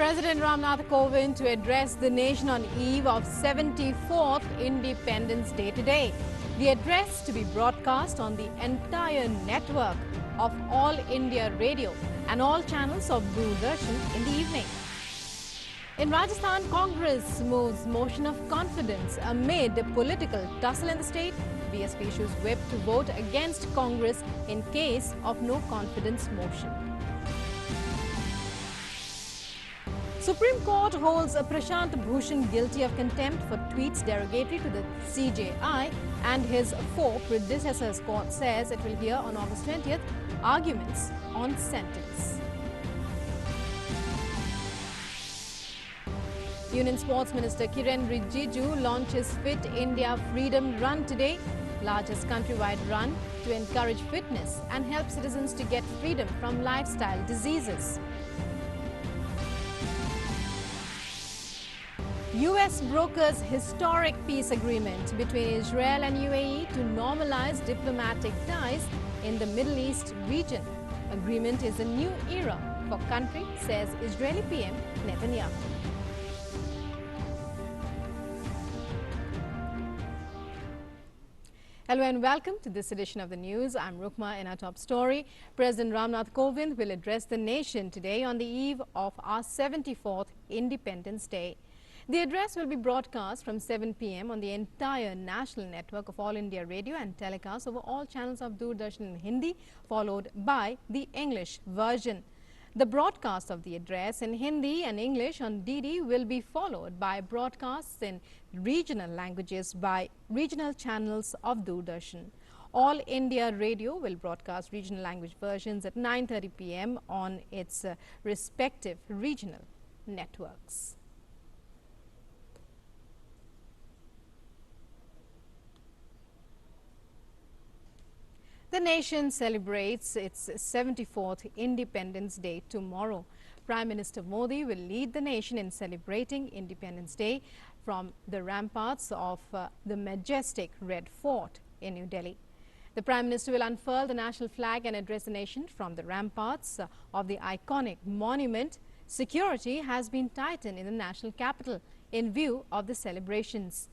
President Ramnath Kovind to address the nation on eve of 74th Independence Day today. The address to be broadcast on the entire network of All India Radio and all channels of Bulletin in the evening. In Rajasthan, Congress moves motion of confidence amid political tussle in the state. BSP issues whip to vote against Congress in case of no confidence motion. Supreme Court holds Prashant Bhushan guilty of contempt for tweets derogatory to the CJI and his four predecessors. Court says it will hear on August 20th arguments on sentence. Union Sports Minister Kiren Rijiju launches Fit India Freedom Run today, largest countrywide run to encourage fitness and help citizens to get freedom from lifestyle diseases. US brokers historic peace agreement between Israel and UAE to normalize diplomatic ties in the Middle East region. Agreement is a new era for country, says Israeli PM Netanyahu. Hello and welcome to this edition of the news. I'm Rukma. In our top story, President Ramnath Kovind will address the nation today on the eve of our 74th Independence Day. The address will be broadcast from 7 p.m. on the entire national network of All India Radio and telecast over all channels of Doordarshan in Hindi, followed by the English version. The broadcast of the address in Hindi and English on DD will be followed by broadcasts in regional languages by regional channels of Doordarshan. All India Radio will broadcast regional language versions at 9:30 p.m. on its respective regional networks. The nation celebrates its 74th Independence Day tomorrow. Prime Minister Modi will lead the nation in celebrating Independence Day from the ramparts of the majestic Red Fort in New Delhi. The Prime Minister will unfurl the national flag and address the nation from the ramparts of the iconic monument. Security has been tightened in the national capital in view of the celebrations.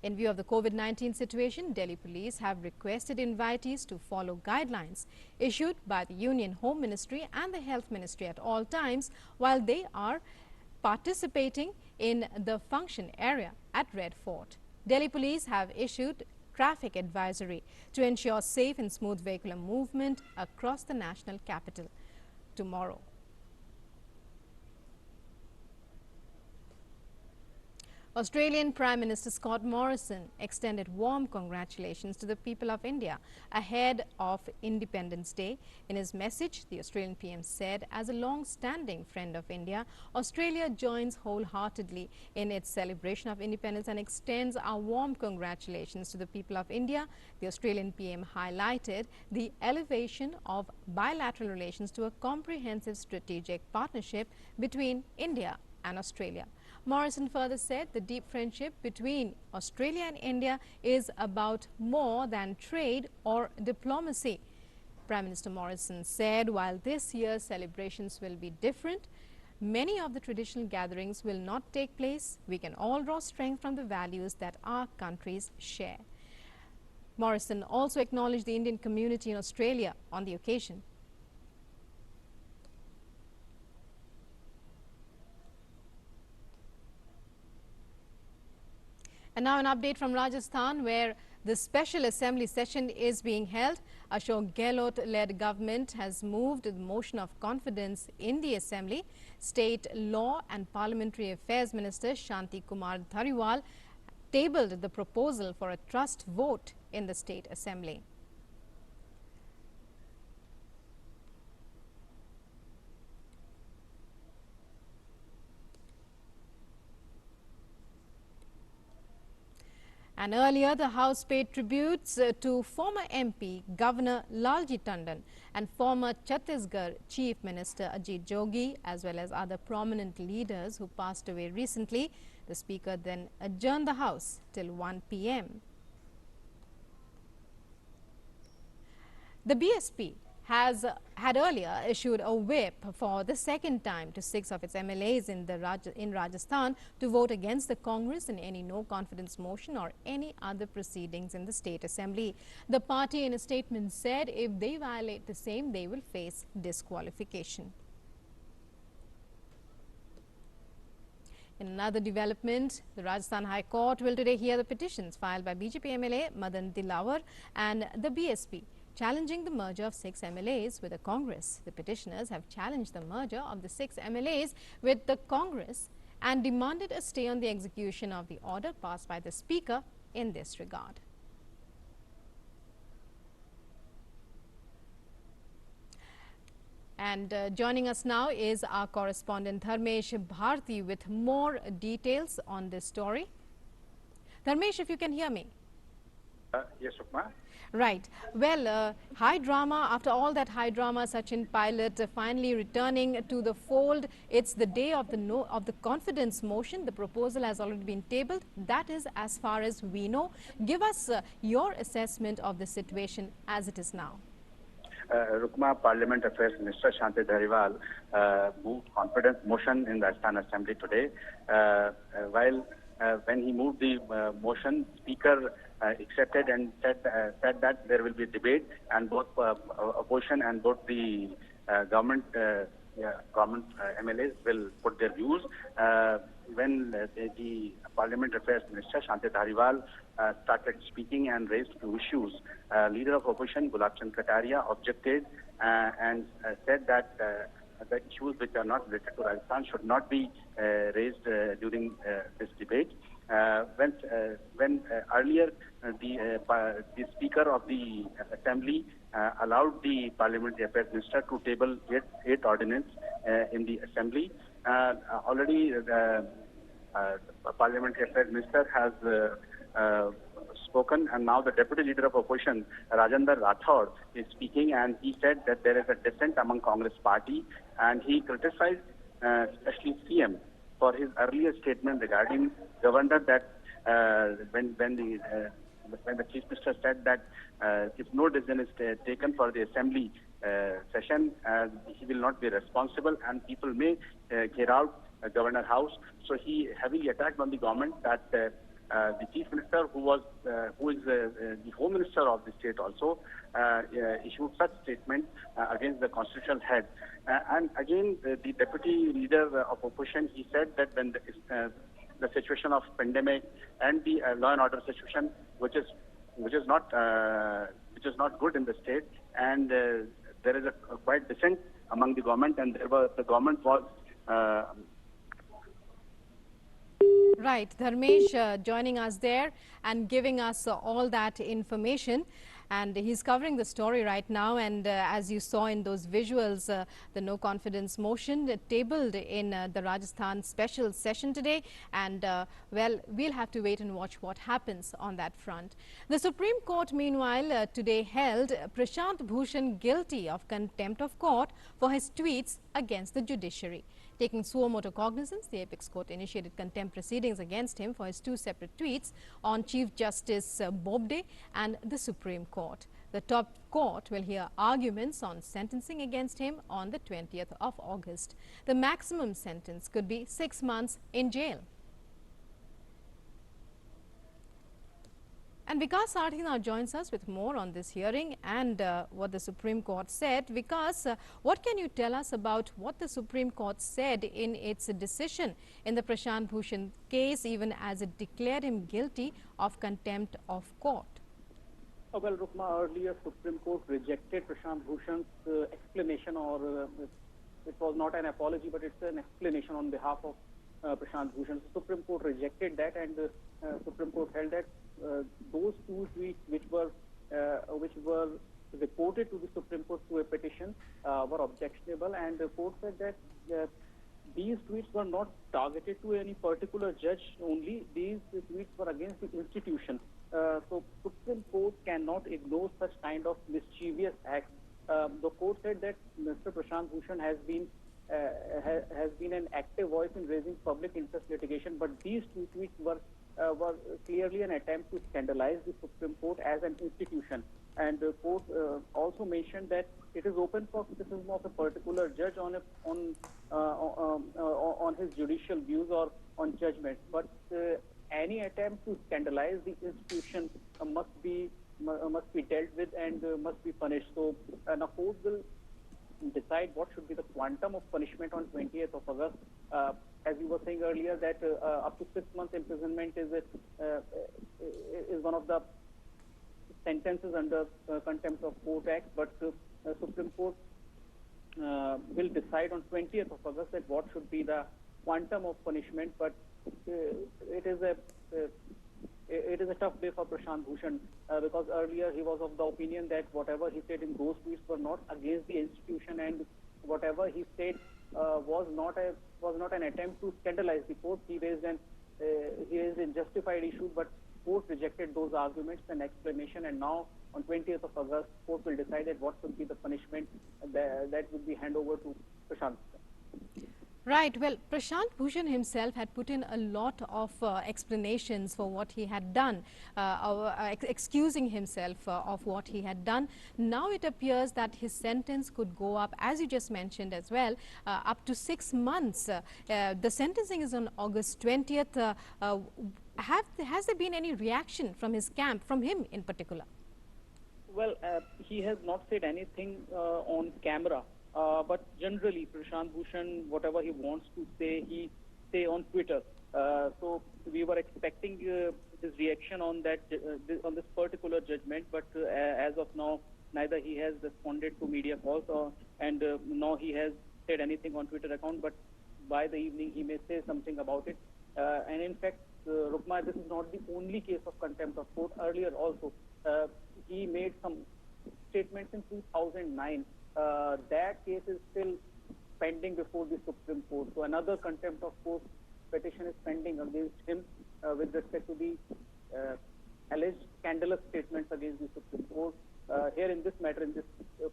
In view of the COVID-19 situation, Delhi police have requested invitees to follow guidelines issued by the Union Home Ministry and the Health Ministry at all times while they are participating in the function area at Red Fort. Delhi police have issued traffic advisory to ensure safe and smooth vehicular movement across the national capital tomorrow. Australian Prime Minister Scott Morrison extended warm congratulations to the people of India ahead of Independence Day. In his message, the Australian PM said, as a long-standing friend of India, Australia joins wholeheartedly in its celebration of independence and extends our warm congratulations to the people of India. The Australian PM highlighted the elevation of bilateral relations to a comprehensive strategic partnership between India and Australia. Morrison further said the deep friendship between Australia and India is about more than trade or diplomacy. Prime Minister Morrison said while this year's celebrations will be different, many of the traditional gatherings will not take place. We can all draw strength from the values that our countries share. Morrison also acknowledged the Indian community in Australia on the occasion. And now an update from Rajasthan, where the special assembly session is being held. Ashok Gehlot-led government has moved the motion of confidence in the assembly. State Law and Parliamentary Affairs Minister Shanti Kumar Dhariwal tabled the proposal for a trust vote in the state assembly. And earlier, the House paid tributes to former MP Governor Lalji Tandon and former Chhattisgarh Chief Minister Ajit Jogi, as well as other prominent leaders who passed away recently. The Speaker then adjourned the House till 1 p.m. The BSP had earlier issued a whip for the second time to 6 of its MLAs in Rajasthan to vote against the Congress in any no-confidence motion or any other proceedings in the State Assembly. The party in a statement said if they violate the same, they will face disqualification. In another development, the Rajasthan High Court will today hear the petitions filed by BJP MLA Madan Dilawar and the BSP, challenging the merger of 6 MLAs with the Congress. The petitioners have challenged the merger of the 6 MLAs with the Congress and demanded a stay on the execution of the order passed by the Speaker in this regard. And joining us now is our correspondent Prasar Bharati with more details on this story. Dharmesh, if you can hear me. Yes, Sukma. Right. Well, high drama. After all that high drama, Sachin Pilot finally returning to the fold. It's the day of the confidence motion. The proposal has already been tabled. That is as far as we know. Give us your assessment of the situation as it is now. Rukma, Parliament Affairs Minister Shanti Dhariwal moved confidence motion in the Rajasthan Assembly today. When he moved the motion, Speaker accepted and said that there will be debate, and both opposition and both the government MLAs will put their views. When the Parliament Affairs Minister Shanti Dhariwal started speaking and raised two issues, Leader of Opposition Gulab Chand Kataria objected and said that the issues which are not related to Rajasthan should not be raised during this debate. When earlier the Speaker of the Assembly allowed the Parliamentary Affairs Minister to table eight ordinance in the Assembly. Already the Parliamentary Affairs Minister has spoken, and now the Deputy Leader of Opposition, Rajendra Rathod, is speaking, and he said that there is a dissent among Congress party, and he criticized especially CM for his earlier statement regarding Governor that when the Chief Minister said that if no decision is taken for the Assembly session, he will not be responsible and people may get out Governor House. So he heavily attacked on the government that the Chief Minister, who is the Home Minister of the state also, issued such statement against the constitutional head. And again, the Deputy Leader of Opposition, he said that when the situation of pandemic and the law and order situation, which is not good in the state, and there is a quite dissent among the government, and the government was. Right, Dharmesh joining us there and giving us all that information, and he's covering the story right now. And as you saw in those visuals, the no confidence motion tabled in the Rajasthan special session today, and well, we'll have to wait and watch what happens on that front. The Supreme Court meanwhile today held Prashant Bhushan guilty of contempt of court for his tweets against the judiciary. Taking suo motu cognizance, the Apex Court initiated contempt proceedings against him for his two separate tweets on Chief Justice Bobde and the Supreme Court. The top court will hear arguments on sentencing against him on the 20th of August. The maximum sentence could be 6 months in jail. And Vikas Sarthi now joins us with more on this hearing and what the Supreme Court said. Vikas, what can you tell us about what the Supreme Court said in its decision in the Prashant Bhushan case, even as it declared him guilty of contempt of court? Well, Rukma, earlier Supreme Court rejected Prashant Bhushan's explanation, or it was not an apology, but it's an explanation on behalf of Prashant Bhushan. The Supreme Court rejected that, and the Supreme Court held that those two tweets which were reported to the Supreme Court through a petition were objectionable, and the court said that these tweets were not targeted to any particular judge only. These tweets were against the institution. So Supreme Court cannot ignore such kind of mischievous acts. The court said that Mr. Prashant Bhushan has been an active voice in raising public interest litigation, but these two tweets were clearly an attempt to scandalize the Supreme Court as an institution. And the court also mentioned that it is open for criticism of a particular judge on his judicial views or on judgments, but any attempt to scandalize the institution must be dealt with and must be punished. So now court will decide what should be the quantum of punishment on 20th of August. As you were saying earlier, that up to 6 months imprisonment is one of the sentences under Contempt of Court Act, but Supreme Court will decide on 20th of August that what should be the quantum of punishment. But it is a tough day for Prashant Bhushan because earlier he was of the opinion that whatever he said in those tweets were not against the institution, and whatever he said was not an attempt to scandalize the court. He raised a justified issue, but court rejected those arguments and explanation, and now on 20th of August, court will decide that what should be the punishment that would be handed over to Prashant. Right. Well, Prashant Bhushan himself had put in a lot of explanations for what he had done, excusing himself of what he had done. Now it appears that his sentence could go up, as you just mentioned as well, up to 6 months. The sentencing is on August 20th. Has there been any reaction from his camp, from him in particular? Well, he has not said anything on camera. But generally, Prashant Bhushan, whatever he wants to say, he say on Twitter. So we were expecting his reaction on that on this particular judgment, but as of now, neither he has responded to media calls and nor he has said anything on Twitter account. But by the evening, he may say something about it. And in fact, Rukma, this is not the only case of contempt of court. Earlier also, he made some statements in 2009. That case is still pending before the Supreme Court. So another contempt of court petition is pending against him with respect to the alleged scandalous statements against the Supreme Court. Here in this matter, in this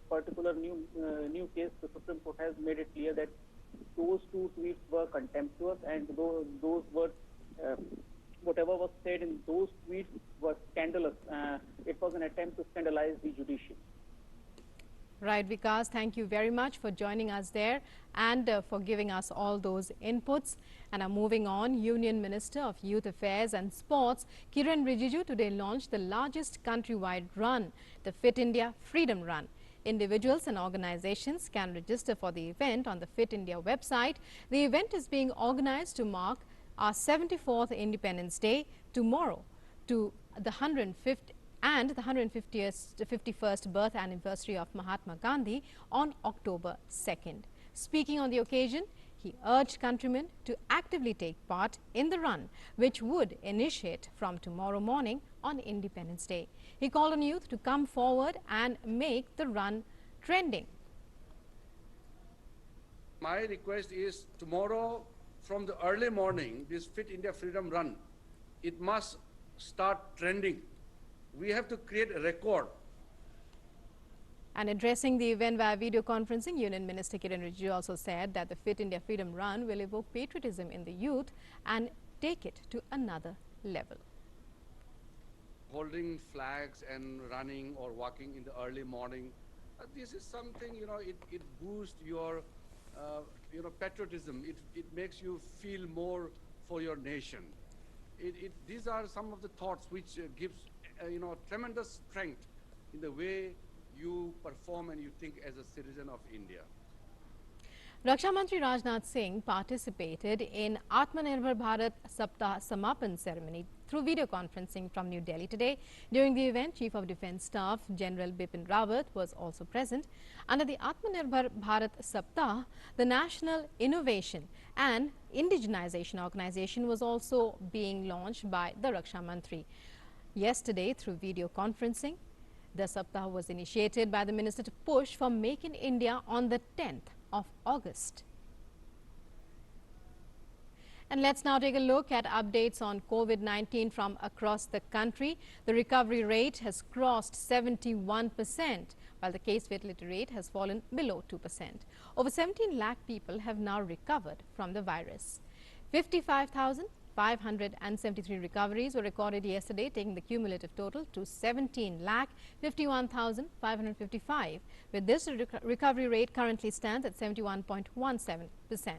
particular new case, the Supreme Court has made it clear that those two tweets were contemptuous, and those were whatever was said in those tweets was scandalous. It was an attempt to scandalize the judiciary. Right, Vikas, thank you very much for joining us there and for giving us all those inputs. And now moving on, Union Minister of Youth Affairs and Sports, Kiren Rijiju, today launched the largest countrywide run, the Fit India Freedom Run. Individuals and organizations can register for the event on the Fit India website. The event is being organized to mark our 74th Independence Day tomorrow to the 150th and the 151st birth anniversary of Mahatma Gandhi on October 2nd. Speaking on the occasion, he urged countrymen to actively take part in the run, which would initiate from tomorrow morning on Independence Day. He called on youth to come forward and make the run trending. My request is tomorrow from the early morning, this Fit India Freedom Run, it must start trending. We have to create a record. And addressing the event via video conferencing, Union Minister Kiren Rijiju also said that the Fit India Freedom Run will evoke patriotism in the youth and take it to another level. Holding flags and running or walking in the early morning, this is something, it boosts your, patriotism. It makes you feel more for your nation. These are some of the thoughts which gives tremendous strength in the way you perform and you think as a citizen of India. Raksha Mantri Rajnath Singh participated in Atmanirbhar Bharat Saptah Samapan ceremony through video conferencing from New Delhi today. During the event, Chief of Defence Staff General Bipin Rawat was also present. Under the Atmanirbhar Bharat Saptah, the National Innovation and Indigenization Organization was also being launched by the Raksha Mantri. Yesterday, through video conferencing, the Saptah was initiated by the Minister to push for Make in India on the 10th of August. And let's now take a look at updates on COVID-19 from across the country. The recovery rate has crossed 71%, while the case fatality rate has fallen below 2%. Over 17 lakh people have now recovered from the virus. 55,000 573 recoveries were recorded yesterday, taking the cumulative total to 17,51,555. With this, recovery rate currently stands at 71.17%.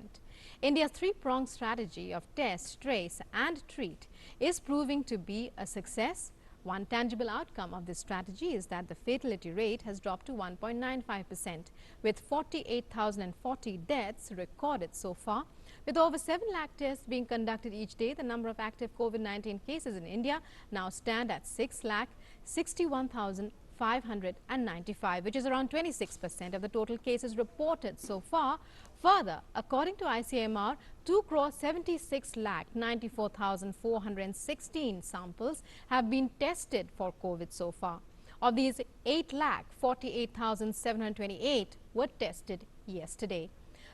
India's three-pronged strategy of test, trace and treat is proving to be a success. One tangible outcome of this strategy is that the fatality rate has dropped to 1.95%, with 48,040 deaths recorded so far. With over 7 lakh tests being conducted each day, the number of active COVID-19 cases in India now stand at 6,61,595, which is around 26% of the total cases reported so far. Further, according to ICMR, 2,76,94,416 samples have been tested for COVID so far. Of these, 8,48,728 were tested yesterday.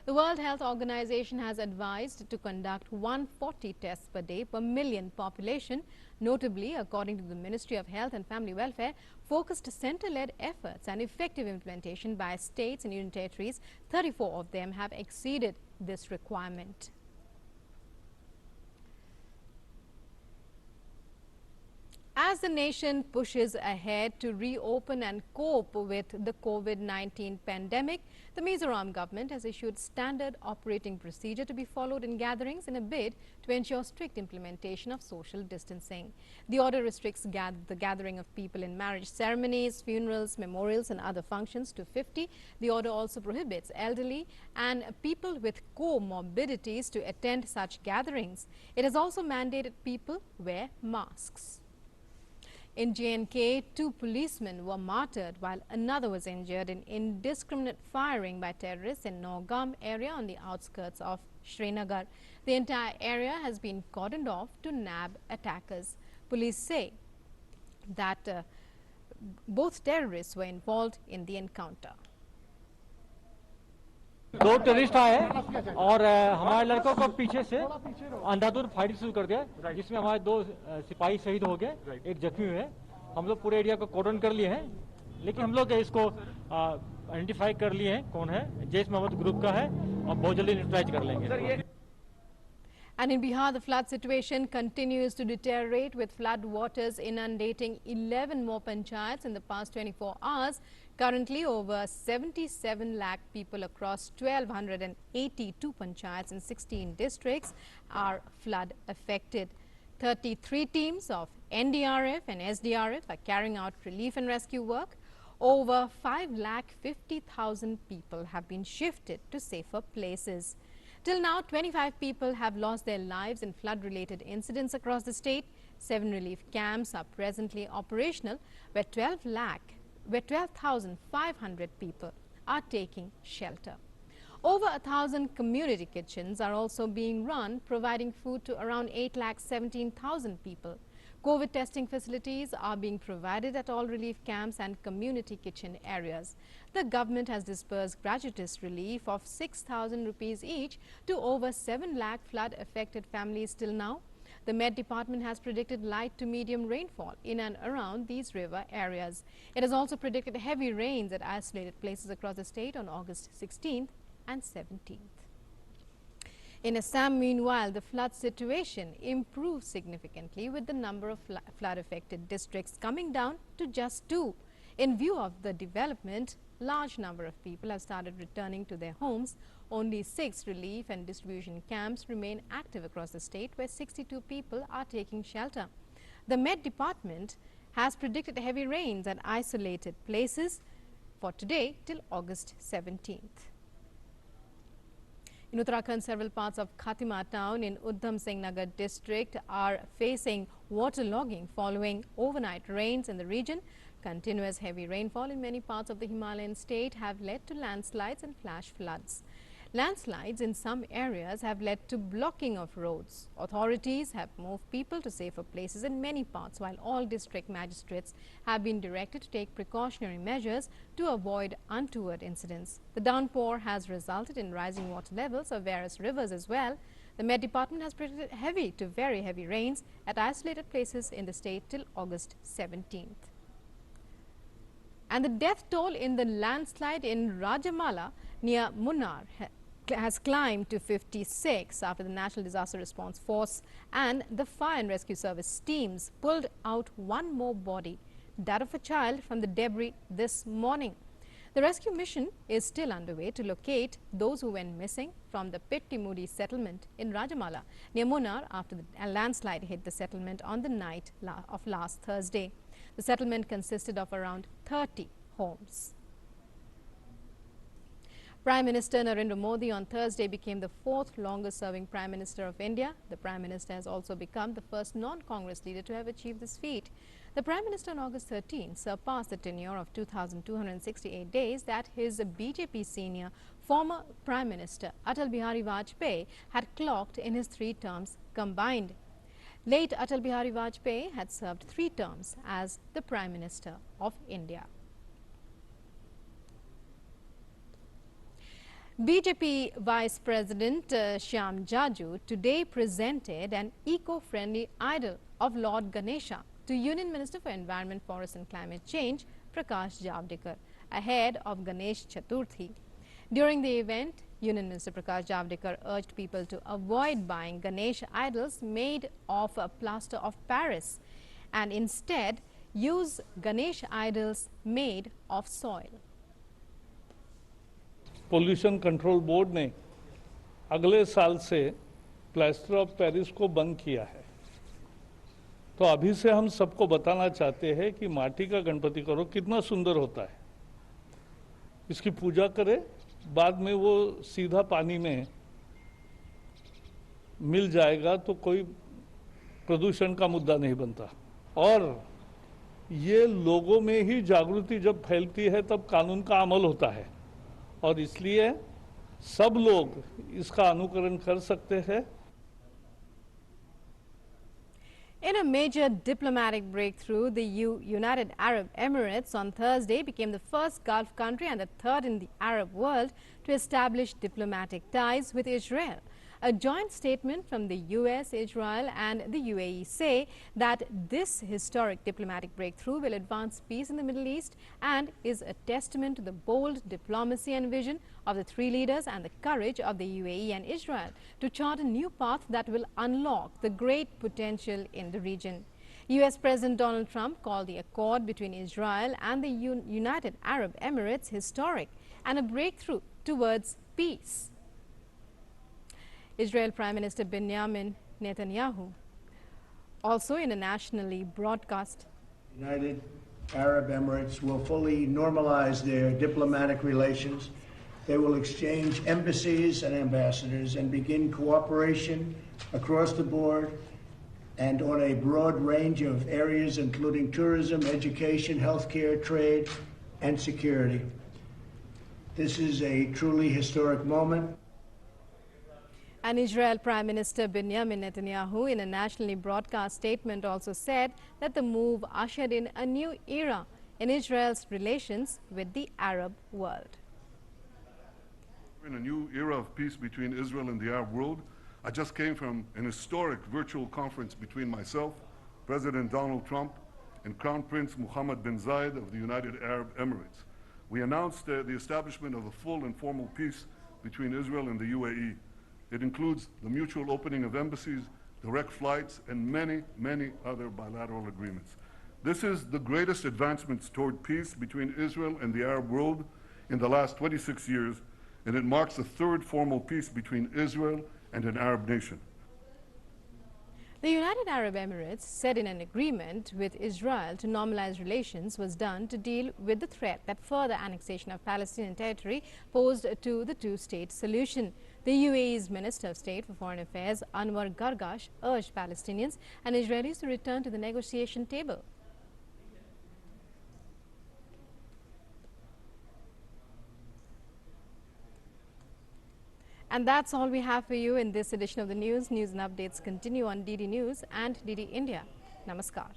The World Health Organization has advised to conduct 140 tests per day per million population. Notably, according to the Ministry of Health and Family Welfare, focused center-led efforts and effective implementation by states and union territories, 34 of them have exceeded this requirement. As the nation pushes ahead to reopen and cope with the COVID-19 pandemic, the Mizoram government has issued standard operating procedure to be followed in gatherings in a bid to ensure strict implementation of social distancing. The order restricts the gathering of people in marriage ceremonies, funerals, memorials and other functions to 50. The order also prohibits elderly and people with comorbidities to attend such gatherings. It has also mandated people wear masks. In J&K, 2 policemen were martyred while another was injured in indiscriminate firing by terrorists in Naugam area on the outskirts of Srinagar. The entire area has been cordoned off to nab attackers. Police say that both terrorists were involved in the encounter. 2 terrorist आए और हमारे लड़कों को पीछे से अंधाधुंध firing शुरू कर दिया, जिसमें हमारे 2 सिपाही शहीद हो गए, 1 जख्मी हुए। हम लोग पूरे एरिया को कॉर्डन कर लिए हैं, लेकिन हम लोग इसको आइडेंटिफाई कर लिए हैं कौन है, जैश मोहम्मद ग्रुप का है और बहुत जल्दी न्यूट्रलाइज कर लेंगे। And in Bihar, the flood situation continues to deteriorate, with flood waters inundating 11 more panchayats in the past 24 hours. Currently, over 77 lakh people across 1,282 panchayats in 16 districts are flood affected. 33 teams of NDRF and SDRF are carrying out relief and rescue work. Over 5,50,000 people have been shifted to safer places. Till now, 25 people have lost their lives in flood-related incidents across the state. 7 relief camps are presently operational, where 12,500 people are taking shelter. Over 1,000 community kitchens are also being run, providing food to around 8,17,000 people. COVID testing facilities are being provided at all relief camps and community kitchen areas. The government has disbursed gratuitous relief of 6,000 rupees each to over 7 lakh flood-affected families till now. The Met Department has predicted light to medium rainfall in and around these river areas. It has also predicted heavy rains at isolated places across the state on August 16th and 17th. In Assam, meanwhile, the flood situation improved significantly, with the number of flood-affected districts coming down to just 2. In view of the development, large number of people have started returning to their homes. Only 6 relief and distribution camps remain active across the state, where 62 people are taking shelter. The Met Department has predicted heavy rains at isolated places for today till August 17th. In Uttarakhand, several parts of Khatima town in Udham Singh Nagar district are facing waterlogging following overnight rains in the region. Continuous heavy rainfall in many parts of the Himalayan state have led to landslides and flash floods. Landslides in some areas have led to blocking of roads. Authorities have moved people to safer places in many parts, while all district magistrates have been directed to take precautionary measures to avoid untoward incidents. The downpour has resulted in rising water levels of various rivers as well. The Met Department has predicted heavy to very heavy rains at isolated places in the state till August 17th. And the death toll in the landslide in Rajamala near Munnar has climbed to 56 after the National Disaster Response Force and the Fire and Rescue Service teams pulled out one more body, that of a child, from the debris this morning. The rescue mission is still underway to locate those who went missing from the Pettimudi settlement in Rajamala near Munnar after a landslide hit the settlement on the night of last Thursday. The settlement consisted of around 30 homes. Prime Minister Narendra Modi on Thursday became the fourth longest serving Prime Minister of India. The Prime Minister has also become the first non-Congress leader to have achieved this feat. The Prime Minister on August 13 surpassed the tenure of 2,268 days that his BJP senior former Prime Minister Atal Bihari Vajpayee had clocked in his 3 terms combined. Late Atal Bihari Vajpayee had served 3 terms as the Prime Minister of India. BJP Vice President Shyam Jaju today presented an eco-friendly idol of Lord Ganesha to Union Minister for Environment, Forests and Climate Change Prakash Javadekar ahead of Ganesh Chaturthi. During the event, Union Minister Prakash Javadekar urged people to avoid buying Ganesh idols made of plaster of Paris and instead use Ganesh idols made of soil. Pollution control board ने अगले साल से plaster of Paris को बंद किया है। तो अभी से हम सबको बताना चाहते हैं कि माटी का गणपति करो, कितना सुंदर होता है। इसकी पूजा करें, बाद में वो सीधा पानी में मिल जाएगा तो कोई प्रदूषण का मुद्दा नहीं बनता। और ये लोगों में ही जागृति जब फैलती है तब कानून का अमल होता है और इसलिए सब लोग इसका अनुकरण कर सकते हैं। In a major diplomatic breakthrough, the United Arab Emirates on Thursday became the first Gulf country and the third in the Arab world to establish diplomatic ties with Israel. A joint statement from the US, Israel and the UAE say that this historic diplomatic breakthrough will advance peace in the Middle East and is a testament to the bold diplomacy and vision of the 3 leaders and the courage of the UAE and Israel to chart a new path that will unlock the great potential in the region. US President Donald Trump called the accord between Israel and the United Arab Emirates historic and a breakthrough towards peace. Israel Prime Minister Benjamin Netanyahu also in a nationally broadcast. United Arab Emirates will fully normalize their diplomatic relations. They will exchange embassies and ambassadors and begin cooperation across the board and on a broad range of areas including tourism, education, healthcare, trade, and security. This is a truly historic moment. And Israel Prime Minister Benjamin Netanyahu in a nationally broadcast statement also said that the move ushered in a new era in Israel's relations with the Arab world. In a new era of peace between Israel and the Arab world, I just came from an historic virtual conference between myself, President Donald Trump, and Crown Prince Mohammed bin Zayed of the United Arab Emirates. We announced the establishment of a full and formal peace between Israel and the UAE. It includes the mutual opening of embassies, direct flights, and many, many other bilateral agreements. This is the greatest advancements toward peace between Israel and the Arab world in the last 26 years, and it marks the 3rd formal peace between Israel and an Arab nation. The United Arab Emirates said in an agreement with Israel to normalize relations was done to deal with the threat that further annexation of Palestinian territory posed to the 2-state solution. The UAE's Minister of State for Foreign Affairs, Anwar Gargash, urged Palestinians and Israelis to return to the negotiation table. And that's all we have for you in this edition of the news. News and updates continue on DD News and DD India. Namaskar.